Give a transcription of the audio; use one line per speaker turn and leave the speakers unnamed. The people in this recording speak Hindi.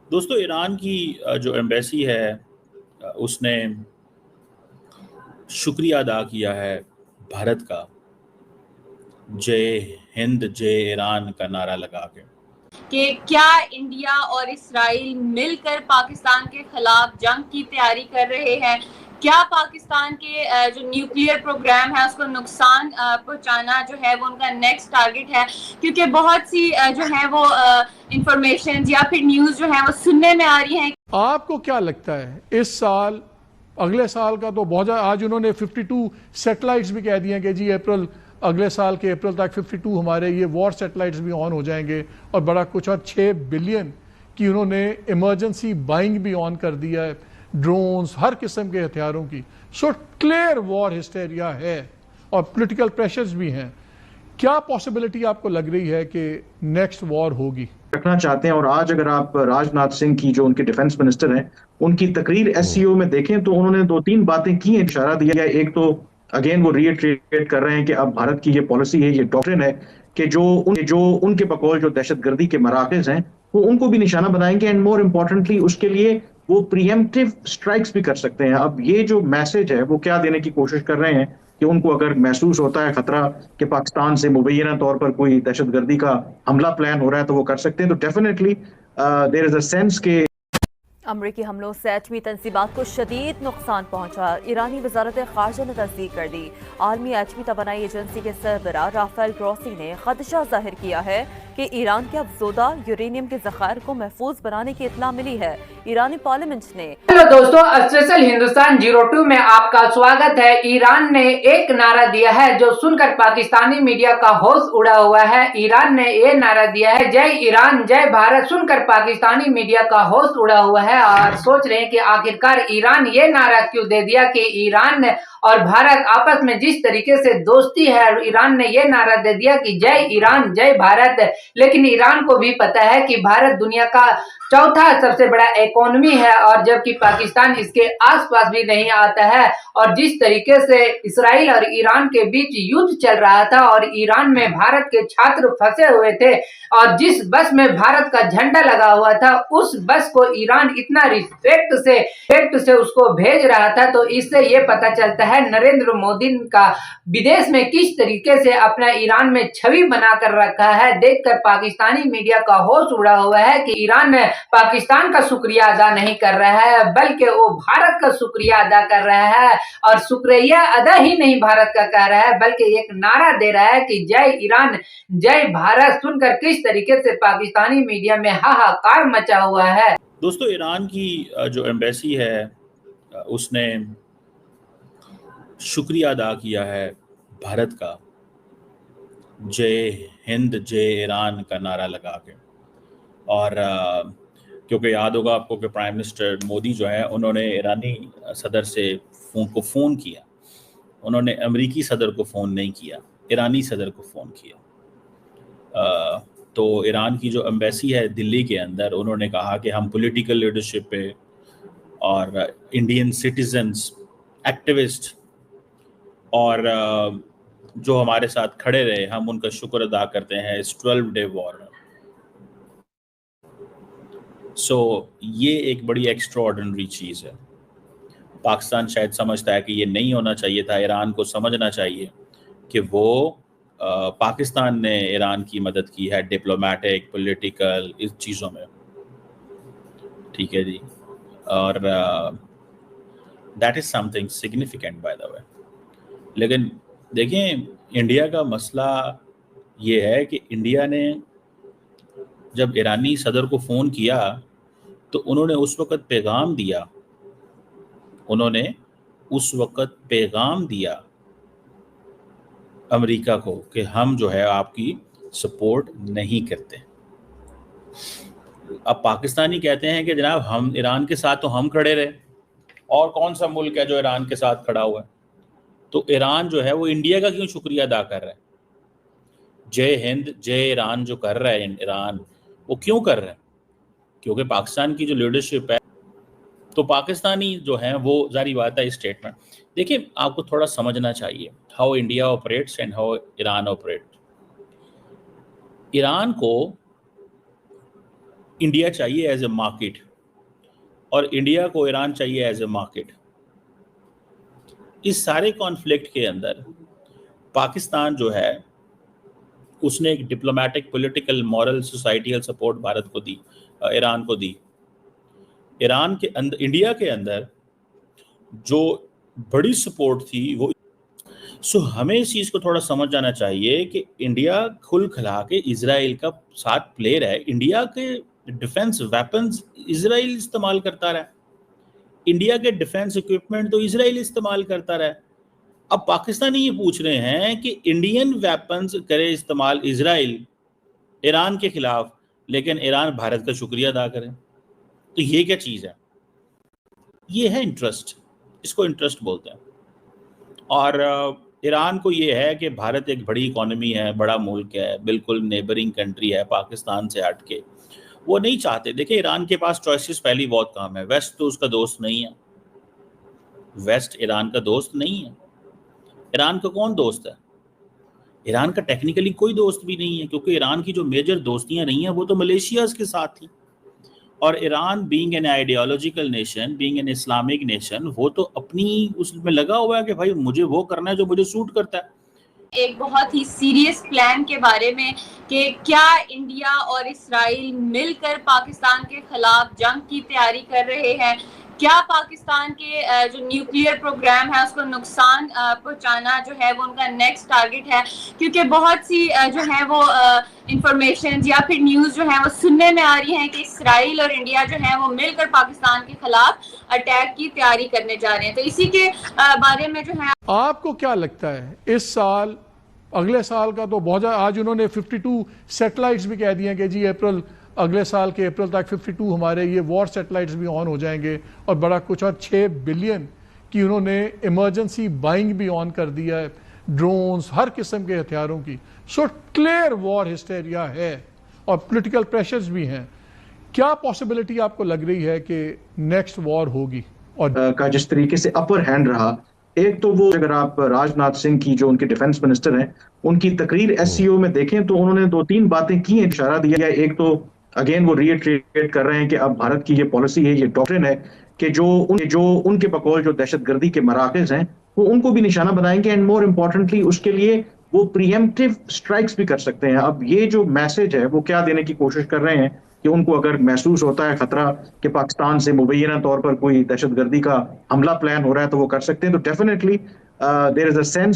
दोस्तों, ईरान की जो एम्बेसी है उसने शुक्रिया अदा किया है भारत का, जय हिंद जय ईरान का नारा लगा के।
कि क्या इंडिया और इसराइल मिलकर पाकिस्तान के खिलाफ जंग की तैयारी कर रहे हैं? क्या पाकिस्तान के जो न्यूक्लियर प्रोग्राम है उसको नुकसान पहुंचाना जो है वो उनका नेक्स्ट टारगेट है? क्योंकि बहुत सी जो है वो इंफॉर्मेशन या फिर न्यूज जो है वो सुनने में आ रही है।
आपको क्या लगता है इस साल, अगले साल का तो बहुत आज उन्होंने 52 सैटेलाइट्स भी कह दिए कि जी अप्रैल, अगले साल के अप्रैल तक 52 हमारे ये वॉर सैटेलाइट्स भी ऑन हो जाएंगे और बड़ा कुछ, और 6 बिलियन की उन्होंने इमरजेंसी बाइंग भी ऑन कर दिया है, ड्रोन्स, हर किस्म के हथियारों की। सो क्लियर वॉर हिस्टेरिया है और पॉलिटिकल प्रेशर्स भी हैं। क्या पॉसिबिलिटी आपको लग रही है कि नेक्स्ट वॉर होगी?
रखना चाहते हैं। और आज अगर आप राजनाथ सिंह की, जो उनके डिफेंस मिनिस्टर हैं, उनकी तकरीर एससीओ में देखें तो उन्होंने दो तीन बातें की हैं, इशारा दिया है। एक तो अगेन वो रीइटरेट कर रहे हैं कि अब भारत की ये पॉलिसी है, ये डॉक्ट्रिन है कि जो उनके बकौल जो दहशतगर्दी के मराकज हैं वो उनको भी निशाना बनाएंगे, एंड मोर इम्पोर्टेंटली उसके लिए वो प्रीएम्प्टिव स्ट्राइक्स भी कर सकते हैं। अब ये जो मैसेज है वो क्या देने की कोशिश कर रहे हैं कि उनको अगर महसूस होता है खतरा कि पाकिस्तान से मुबैना तौर पर कोई दहशतगर्दी का हमला प्लान हो रहा है तो वो कर सकते हैं। तो definitely there is a sense के
अमरीकी हमलों से एटमी तनसीबात को शदीद नुकसान पहुंचा। ईरानी वजारत खारजा ने तस्दीक कर दी। आलमी एटमी तवानाई एजेंसी के सरबराह राफेल ग्रॉसी ने खदशा जाहिर किया है कि ईरान के अफजोदा यूरेनियम के जखायर को महफूज बनाने की इत्तला मिली है। ईरानी पार्लियामेंट ने
हेलो दोस्तों, स्पेशल हिंदुस्तान 02 में आपका स्वागत है। ईरान ने एक नारा दिया है जो सुनकर पाकिस्तानी मीडिया का होश उड़ा हुआ है। ईरान ने ये नारा दिया है, जय ईरान जय भारत। सुनकर पाकिस्तानी मीडिया का होश उड़ा हुआ है और सोच रहे हैं कि आखिरकार ईरान ये नारा क्यों दे दिया कि ईरान और भारत आपस में जिस तरीके से दोस्ती है, ईरान ने ये नारा दे दिया कि जय ईरान जय भारत। लेकिन ईरान को भी पता है कि भारत दुनिया का चौथा सबसे बड़ा इकोनॉमी है और जबकि पाकिस्तान इसके आसपास भी नहीं आता है। और जिस तरीके से इसराइल और ईरान के बीच युद्ध चल रहा था और ईरान में भारत के छात्र फंसे हुए थे और जिस बस में भारत का झंडा लगा हुआ था उस बस को ईरान इतना रिस्पेक्ट से उसको भेज रहा था, तो इससे ये पता चलता है नरेंद्र मोदी का विदेश में किस तरीके से अपना ईरान में छवि बनाकर रखा है। देखकर पाकिस्तानी मीडिया का होश उड़ा हुआ है कि ईरान पाकिस्तान का शुक्रिया अदा नहीं कर रहा है बल्कि वो भारत का शुक्रिया अदा कर रहा है। और शुक्रिया अदा ही नहीं भारत का कर रहा है बल्कि एक नारा दे रहा है कि जय ईरान जय भारत। सुनकर किस तरीके से पाकिस्तानी मीडिया में हाहाकार मचा हुआ है।
दोस्तों, ईरान की जो एम्बेसी है उसने शुक्रिया अदा किया है भारत का, जय हिंद जय ईरान का नारा लगा के। और क्योंकि याद होगा आपको कि प्राइम मिनिस्टर मोदी जो है उन्होंने ईरानी सदर से फ़ोन किया। उन्होंने अमेरिकी सदर को फ़ोन नहीं किया, ईरानी सदर को फ़ोन किया। तो ईरान की जो एम्बेसी है दिल्ली के अंदर, उन्होंने कहा कि हम पॉलिटिकल लीडरशिप पे और इंडियन सिटीजन्स, एक्टिविस्ट और जो हमारे साथ खड़े रहे, हम उनका शुक्र अदा करते हैं इस 12 डे वॉर में। सो ये एक बड़ी एक्स्ट्राऑर्डिनरी चीज़ है। पाकिस्तान शायद समझता है कि ये नहीं होना चाहिए था। ईरान को समझना चाहिए कि वो पाकिस्तान ने ईरान की मदद की है डिप्लोमेटिक, पॉलिटिकल, इस चीज़ों में, ठीक है जी। और that is something significant by the way. लेकिन देखें, इंडिया का मसला ये है कि इंडिया ने जब ईरानी सदर को फ़ोन किया तो उन्होंने उस वक़्त पैगाम दिया अमेरिका को कि हम जो है आपकी सपोर्ट नहीं करते। अब पाकिस्तानी कहते हैं कि जनाब हम ईरान के साथ तो हम खड़े रहे, और कौन सा मुल्क है जो ईरान के साथ खड़ा हुआ है? तो ईरान जो है वो इंडिया का क्यों शुक्रिया अदा कर रहा है? जय हिंद जय ईरान जो कर रहा है ईरान, वो क्यों कर रहा है? क्योंकि पाकिस्तान की जो लीडरशिप है, तो पाकिस्तानी जो हैं वो जारी बात है इस स्टेटमेंट। देखिए, आपको थोड़ा समझना चाहिए how India operates and how Iran operate. Iran को इंडिया चाहिए एज ए मार्केट और इंडिया को ईरान चाहिए एज ए मार्केट। इस सारे कॉन्फ्लिक्ट के अंदर पाकिस्तान जो है उसने एक diplomatic, political, moral, societal support Bharat को दी, ईरान को दी। ईरान के अंदर, इंडिया के अंदर जो बड़ी सपोर्ट थी वो हमें इस चीज़ को थोड़ा समझ जाना चाहिए कि इंडिया खुल खिला के इजराइल का साथ प्लेयर है। इंडिया के डिफेंस वेपन्स इजराइल इस्तेमाल करता रहा, इंडिया के डिफेंस इक्विपमेंट तो इजराइल इस्तेमाल करता रहा। अब पाकिस्तानी ये पूछ रहे हैं कि इंडियन वेपन्स करे इस्तेमाल इजराइल ईरान के खिलाफ, लेकिन ईरान भारत का शुक्रिया अदा करे। तो ये क्या चीज़ है? ये है इंटरेस्ट, इसको इंटरेस्ट बोलते हैं। और ईरान को ये है कि भारत एक बड़ी इकोनॉमी है, बड़ा मुल्क है, बिल्कुल नेबरिंग कंट्री है पाकिस्तान से हट के। वो नहीं चाहते। देखिए, ईरान के पास चॉइसेस पहली बहुत कम है। वेस्ट तो उसका दोस्त नहीं है, वेस्ट ईरान का दोस्त नहीं है। ईरान का कौन दोस्त है? ईरान का टेक्निकली कोई दोस्त भी नहीं है, क्योंकि ईरान की जो मेजर दोस्तियां रही हैं वो तो मलेशिया के साथ थी। और Iran being an ideological nation, being an Islamic nation, वो तो अपनी उसमें लगा हुआ है कि भाई मुझे वो करना है जो मुझे सूट करता है।
एक बहुत ही सीरियस प्लान के बारे में कि क्या इंडिया और इस्राइल मिलकर पाकिस्तान के खिलाफ जंग की तैयारी कर रहे हैं, क्या पाकिस्तान के जो न्यूक्लियर प्रोग्राम है उसको नुकसान पहुंचाना जो है वो उनका नेक्स्ट टारगेट है। क्योंकि बहुत सी जो है वो इंफॉर्मेशन या फिर न्यूज़ जो है वो सुनने में आ रही है कि इस्राइल और इंडिया जो है वो मिलकर पाकिस्तान के खिलाफ अटैक की तैयारी करने जा रहे हैं। तो इसी के बारे में जो है
आपको क्या लगता है इस साल, अगले साल का तो बहुत, आज उन्होंने 52 सैटेलाइट्स भी कह दिए हैं कि जी अगले साल के अप्रैल तक 52 हमारे ये वॉर सैटेलाइट्स भी ऑन हो जाएंगे और बड़ा कुछ, और 6 बिलियन की उन्होंने इमरजेंसी बाइंग भी ऑन कर दिया है, ड्रोन्स, हर किस्म के हथियारों की। सो क्लियर वॉर हिस्टेरिया है और पॉलिटिकल प्रेशर्स भी हैं। क्या पॉसिबिलिटी आपको लग रही है कि नेक्स्ट वॉर होगी? और
का जिस तरीके से अपर हैंड रहा, एक तो वो अगर आप राजनाथ सिंह की, जो उनके डिफेंस मिनिस्टर हैं, उनकी तकरीर एससीओ में देखें तो उन्होंने 2-3 बातें की हैं, इशारा दिया है। एक तो अगेन वो रीइटरेट कर रहे हैं कि अब भारत की ये पॉलिसी है, ये डॉक्ट्रिन है कि जो उनके बकौल जो दहशतगर्दी के मराकज़ हैं वो उनको भी निशाना बनाएंगे, एंड मोर इम्पोर्टेंटली उसके लिए वो प्रीएम्प्टिव स्ट्राइक्स भी कर सकते हैं। अब ये जो मैसेज है वो क्या देने की कोशिश कर रहे हैं कि उनको अगर महसूस होता है खतरा कि पाकिस्तान से मुबैना तौर पर कोई दहशतगर्दी का हमला प्लान हो रहा है तो वो कर सकते हैं। तो definitely there is a sense